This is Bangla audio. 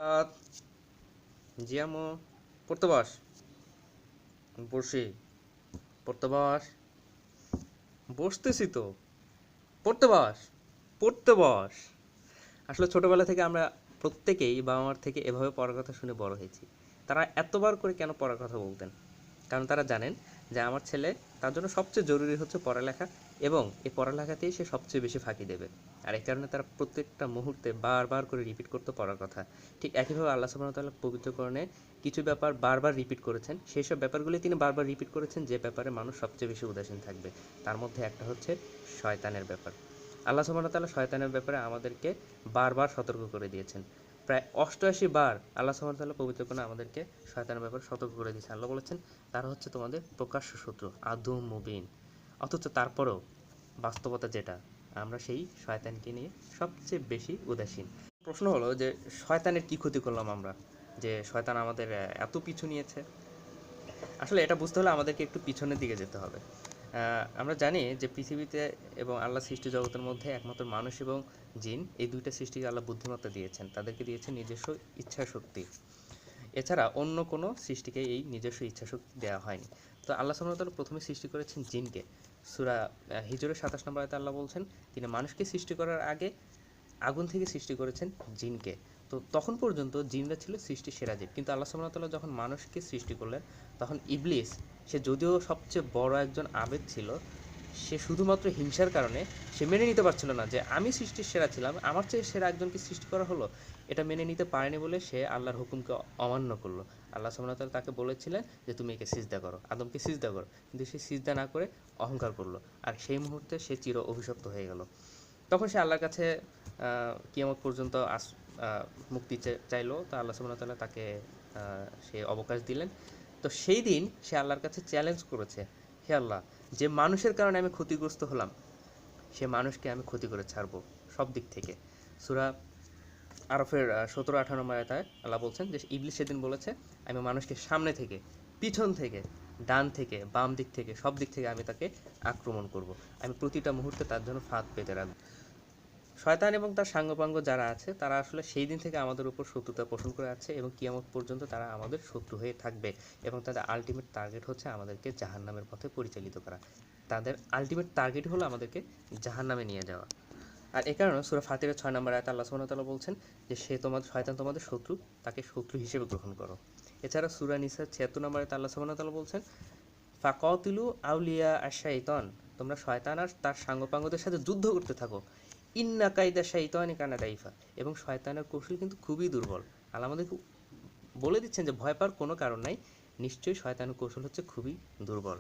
আহ, জিয়ামো, পড়তে বস। বসি। পড়তে বস। বসতেছি তো। পড়তে বস। পড়তে বস। আসলে ছোটবেলা থেকে আমরা প্রত্যেকেই বাবা মার থেকে এভাবে পড়ার কথা শুনে বড় হয়েছি। তারা এতবার করে কেন পড়ার কথা বলতেন? কারণ তারা জানেন যে আমার ছেলে, তার জন্য সবচেয়ে জরুরি হচ্ছে পড়ালেখা, এবং এই পড়ালেখাতেই সে সবচেয়ে বেশি ফাঁকি দেবে। আর এই কারণে তারা প্রত্যেকটা মুহূর্তে বারবার করে রিপিট করতে পড়ার কথা। ঠিক একইভাবে আল্লাহ সুবহানাহু ওয়া তাআলা পবিত্রকরণে কিছু ব্যাপার বারবার রিপিট করেছেন, সেই সব ব্যাপারগুলি তিনি বারবার রিপিট করেছেন যে ব্যাপারে মানুষ সবচেয়ে বেশি উদাসীন থাকবে। তার মধ্যে একটা হচ্ছে শয়তানের ব্যাপার। আল্লাহ সুবহানাহু ওয়া তাআলা শয়তানের ব্যাপারে আমাদেরকে বারবার সতর্ক করে দিয়েছেন। প্রায় ৮৮ বার আল্লাহ সুবহানাহু ওয়া তাআলা পবিত্র কোরআনে আমাদেরকে শয়তানের ব্যাপারে সতর্ক করে দিয়েছেন। আল্লাহ বলেছেন তারা হচ্ছে তোমাদের প্রকাশ্য শত্রু, আদু মুবিন। অথচ তারপরেও বাস্তবতা যেটা, আমরা সেই শয়তানকে নিয়ে সবচেয়ে বেশি উদাসীন। প্রশ্ন হলো যে শয়তানের কি ক্ষতি করলাম আমরা, যে শয়তান আমাদের এত পিছু নিয়েছে? আসলে এটা বুঝতে হলে আমাদেরকে একটু পিছনের দিকে যেতে হবে। আমরা জানি যে পৃথিবীতে এবং আল্লাহ সৃষ্টি জগতের মধ্যে একমাত্র মানুষ এবং জিন, এই দুইটা সৃষ্টিকে আল্লাহ বুদ্ধিমত্তা দিয়েছেন, তাদেরকে দিয়েছেন নিজস্ব ইচ্ছা শক্তি। এছাড়া অন্য কোনো সৃষ্টিকে এই নিজস্ব ইচ্ছা শক্তি দেওয়া হয়নি। তো আল্লাহ সুবহানাহু ওয়া তাআলা প্রথমে সৃষ্টি করেছেন জিনকে। সূরা হিজরের ২৭ নম্বর আয়াতে আল্লাহ বলছেন তিনি মানুষকে সৃষ্টি করার আগে আগুন থেকে সৃষ্টি করেছেন জিনকে। তো তখন পর্যন্ত জিনরা ছিল সৃষ্টির সেরা জীব, কিন্তু আল্লাহ সুবহানাহু ওয়া তাআলা যখন মানুষকে সৃষ্টি করলেন, তখন ইবলিস, সে যদিও সবচেয়ে বড় একজন আবেদ ছিল, সে শুধুমাত্র হিংসার কারণে সে মেনে নিতে পারছিল না যে আমি সৃষ্টির সেরা ছিলাম, আমার চেয়ে সেরা একজনকে সৃষ্টি করা হলো। এটা মেনে নিতে পারেনি বলে সে আল্লাহর হুকুমকে অমান্য করলো। আল্লাহ সুবহানাহু ওয়া তাআলা তাকে বলেছিলেন যে তুমি একে সিজদা করো, আদমকে সিজদা করো, কিন্তু সে সিজদা না করে অহংকার করলো। আর সেই মুহূর্তে সে চির অভিশপ্ত হয়ে গেল। তখন সে আল্লাহর কাছে কিয়ামত পর্যন্ত মুক্তি চাইলো। তো আল্লাহ সুবহানাহু ওয়া তাআলা তাকে সে অবকাশ দিলেন। তো সেই দিন সে আল্লাহর কাছে চ্যালেঞ্জ করেছে, হে আল্লাহ, যে মানুষের কারণে আমি ক্ষতিগ্রস্ত হলাম, সে মানুষকে আমি ক্ষতি করে ছাড়বো সব দিক থেকে। সূরা আরফের ১৭-১৮ নম্বর আয়াতে আল্লাহ বলছেন যে ইবলিস সেদিন বলেছে আমি মানুষকে সামনে থেকে, পিছন থেকে, ডান থেকে, বাম দিক থেকে, সব দিক থেকে আমি তাকে আক্রমণ করব। আমি প্রতিটা মুহূর্তে তার জন্য ফাঁদ পেতে রাখবো। শয়তান এবং তার সাঙ্গপাঙ্গ যারা আছে তারা আসলে সেই দিন থেকে আমাদের উপর শত্রুতা পোষণ করে আছে, এবং কিয়ামত পর্যন্ত তারা আমাদের শত্রু হয়ে থাকবে। এবং তাদের আলটিমেট টার্গেট হচ্ছে আমাদেরকে জাহান্নামের পথে পরিচালিত করা। তাদের আলটিমেট টার্গেট হলো আমাদেরকে জাহান্নামে নিয়ে যাওয়া। আর এ কারণে সূরা ফাতিরের ৬ নম্বর আয়াতে আল্লাহ সুবহানাহু ওয়া তাআলা বলছেন যে সে তোমাদের শয়তান তোমাদের শত্রু, তাকে শত্রু হিসেবে গ্রহণ করো। এছাড়া সূরা নিসার ৭৬ নম্বর আয়াতে আল্লাহ সুবহানাহু ওয়া তাআলা বলছেন ফাকাতিলু আউলিয়া আশ-শাইতান, তোমরা শয়তান আর তার সাঙ্গপাঙ্গদের সাথে যুদ্ধ করতে থাকো। ইন্না কাইদা শাইতানি কানা দাইফা, এবং শয়তানের কৌশল কিন্তু খুবই দুর্বল। আল্লাহ আমাদেরকে বলে দিচ্ছেন যে ভয় পাওয়ার কোনো কারণ নাই, নিশ্চয়ই শয়তানের কৌশল হচ্ছে খুবই দুর্বল।